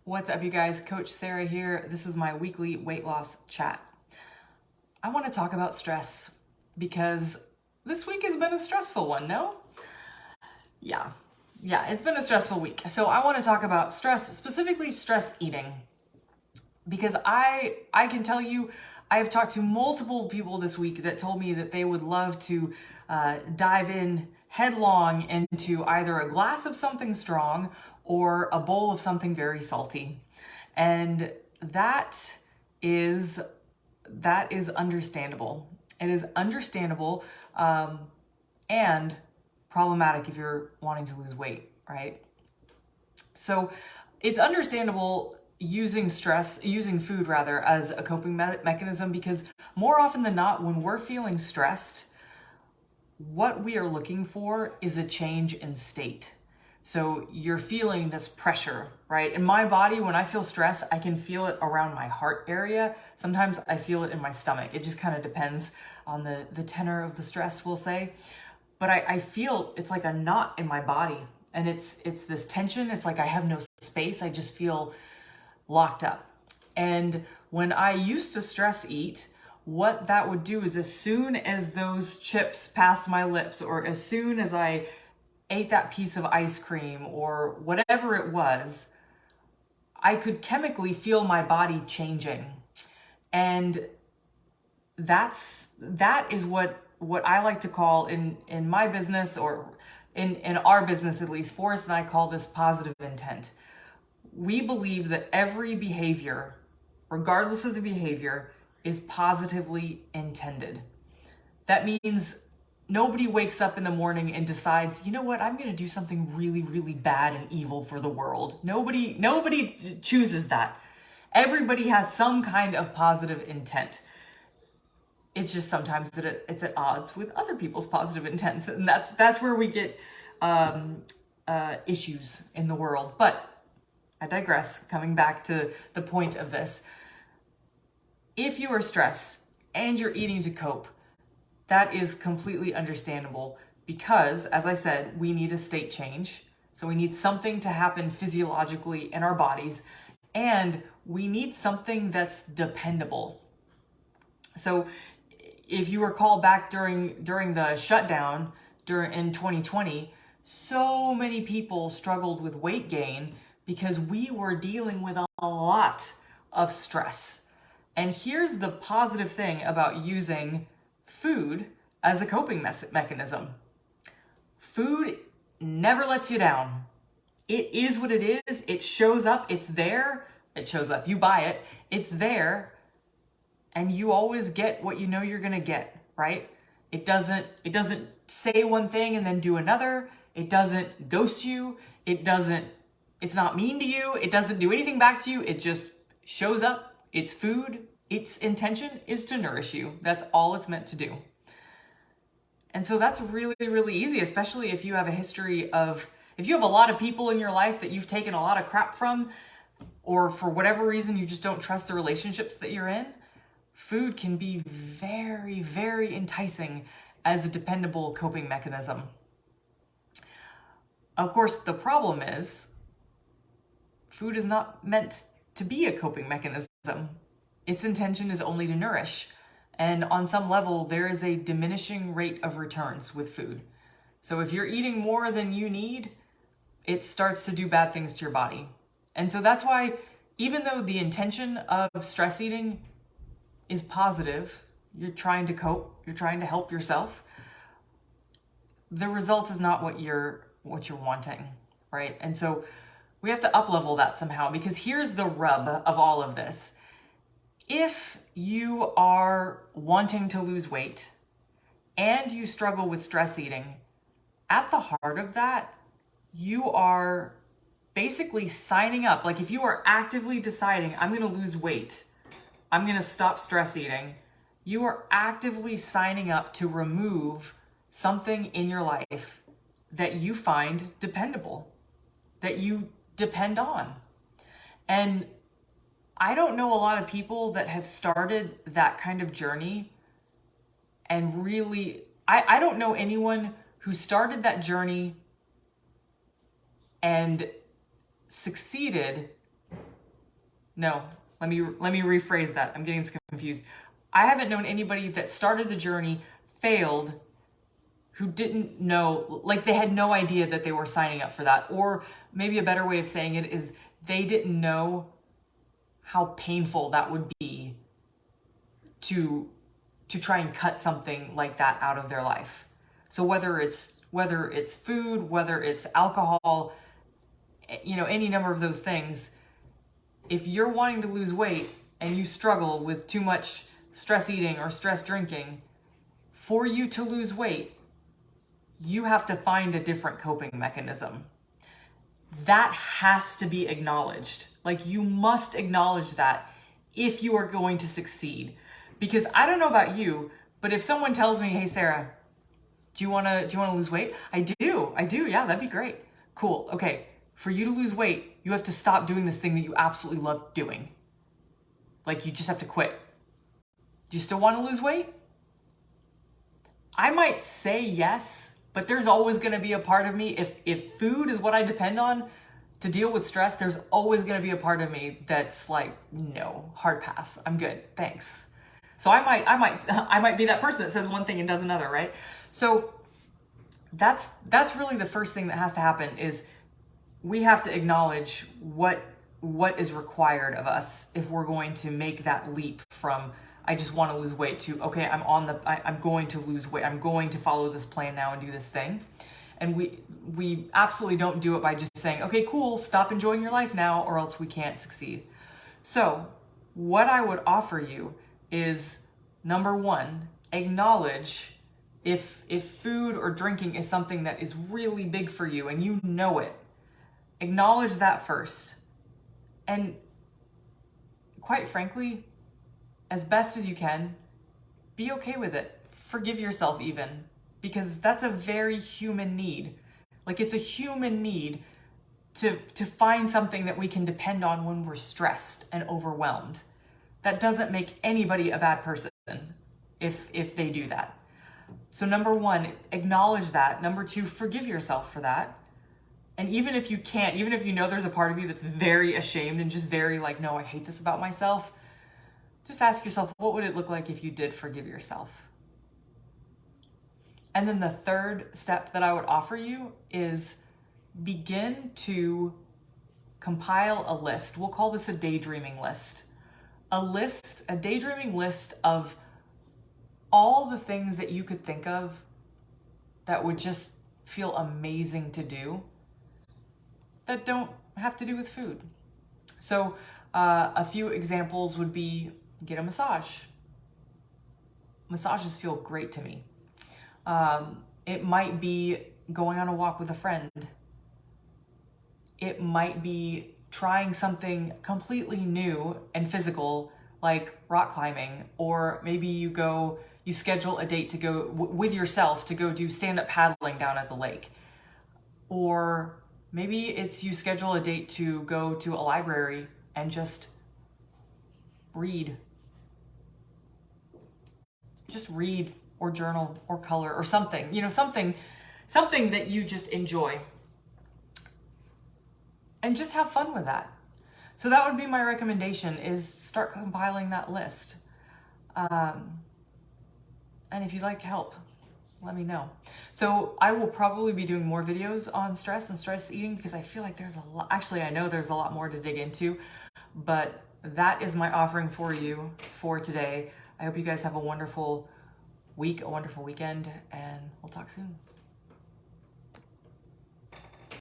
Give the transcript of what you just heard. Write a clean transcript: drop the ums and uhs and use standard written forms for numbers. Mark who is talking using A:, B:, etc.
A: What's up, you guys? Coach Sarah here. This is my weekly weight loss chat. I want to talk about stress because this week has been a stressful one, no? Yeah, it's been a stressful week. So I want to talk about stress, specifically stress eating, because I can tell you, I have talked to multiple people this week that told me that they would love to dive in headlong into either a glass of something strong or a bowl of something very salty. And that is understandable. It is understandable and problematic if you're wanting to lose weight, right? So it's understandable using food rather, as a coping mechanism, because more often than not, when we're feeling stressed, what we are looking for is a change in state. So you're feeling this pressure, right? In my body, when I feel stress, I can feel it around my heart area. Sometimes I feel it in my stomach. It just kind of depends on the tenor of the stress, we'll say. But I feel it's like a knot in my body, and it's this tension. It's like I have no space. I just feel locked up. And when I used to stress eat, what that would do is, as soon as those chips passed my lips, or as soon as I ate that piece of ice cream or whatever it was, I could chemically feel my body changing. And that is what I like to call in my business, or in our business at least, Forrest and I call this positive intent. We believe that every behavior, regardless of the behavior, is positively intended. That means nobody wakes up in the morning and decides, you know what, I'm going to do something really, really bad and evil for the world. Nobody chooses that. Everybody has some kind of positive intent. It's just sometimes it's at odds with other people's positive intents, and that's where we get issues in the world. But I digress. Coming back to the point of this, if you are stressed and you're eating to cope, that is completely understandable, because, as I said, we need a state change. So we need something to happen physiologically in our bodies, and we need something that's dependable. So if you recall back during the shutdown in 2020, so many people struggled with weight gain because we were dealing with a lot of stress. And here's the positive thing about using food as a coping mechanism. Food never lets you down. It is what it is. It shows up. It's there. It shows up. You buy it. It's there. And you always get what you know you're going to get, right? It doesn't say one thing and then do another. It doesn't ghost you. It's not mean to you. It doesn't do anything back to you. It just shows up. It's food. Its intention is to nourish you. That's all it's meant to do. And so that's really, really easy, especially if you have if you have a lot of people in your life that you've taken a lot of crap from, or for whatever reason you just don't trust the relationships that you're in. Food can be very, very enticing as a dependable coping mechanism. Of course, the problem is food is not meant to be a coping mechanism. Its intention is only to nourish. And on some level, there is a diminishing rate of returns with food. So if you're eating more than you need, it starts to do bad things to your body. And so that's why, even though the intention of stress eating is positive, you're trying to cope, you're trying to help yourself, the result is not what you're wanting, right? And so we have to up-level that somehow, because here's the rub of all of this. If you are wanting to lose weight and you struggle with stress eating, at the heart of that, you are basically signing up. Like, if you are actively deciding, I'm going to lose weight, I'm going to stop stress eating, you are actively signing up to remove something in your life that you find dependable, that you depend on. And I don't know a lot of people that have started that kind of journey and really, I don't know anyone who started that journey and succeeded No, let me rephrase that. I'm getting confused. I haven't known anybody that started the journey, failed, who didn't know, like they had no idea that they were signing up for that. Or maybe a better way of saying it is they didn't know how painful that would be to try and cut something like that out of their life. So whether it's food, whether it's alcohol, you know, any number of those things, if you're wanting to lose weight and you struggle with too much stress eating or stress drinking, for you to lose weight, you have to find a different coping mechanism. That has to be acknowledged. Like, you must acknowledge that if you are going to succeed. Because I don't know about you, but if someone tells me, hey, Sarah, do you want to lose weight? I do. Yeah, that'd be great. Cool. Okay. For you to lose weight, you have to stop doing this thing that you absolutely love doing. Like, you just have to quit. Do you still want to lose weight? I might say yes, but there's always going to be a part of me, if food is what I depend on to deal with stress, there's always going to be a part of me that's like, no, hard pass. I'm good. Thanks. So I might be that person that says one thing and does another, right? So that's really the first thing that has to happen, is we have to acknowledge what is required of us if we're going to make that leap from I just want to lose weight to, okay, I'm going to lose weight. I'm going to follow this plan now and do this thing. And we absolutely don't do it by just saying, okay, cool, stop enjoying your life now, or else we can't succeed. So what I would offer you is, number one, acknowledge if food or drinking is something that is really big for you and you know it. Acknowledge that first. And quite frankly, as best as you can, be okay with it. Forgive yourself even, because that's a very human need. Like, it's a human need to find something that we can depend on when we're stressed and overwhelmed. That doesn't make anybody a bad person if they do that. So number one, acknowledge that. Number two, forgive yourself for that. And even if you can't, even if you know there's a part of you that's very ashamed and just very like, no, I hate this about myself, just ask yourself, what would it look like if you did forgive yourself? And then the third step that I would offer you is begin to compile a list. We'll call this a daydreaming list. A daydreaming list of all the things that you could think of that would just feel amazing to do that don't have to do with food. So a few examples would be, get a massage. Massages feel great to me. It might be going on a walk with a friend. It might be trying something completely new and physical, like rock climbing, or maybe you schedule a date to go with yourself to go do stand-up paddling down at the lake. Or maybe it's you schedule a date to go to a library and just read. Just read or journal or color or something, something that you just enjoy. And just have fun with that. So that would be my recommendation, is start compiling that list. And if you'd like help, let me know. So I will probably be doing more videos on stress and stress eating, because I feel like there's a lot, actually I know there's a lot more to dig into, but that is my offering for you for today. I hope you guys have a wonderful week, a wonderful weekend, and we'll talk soon.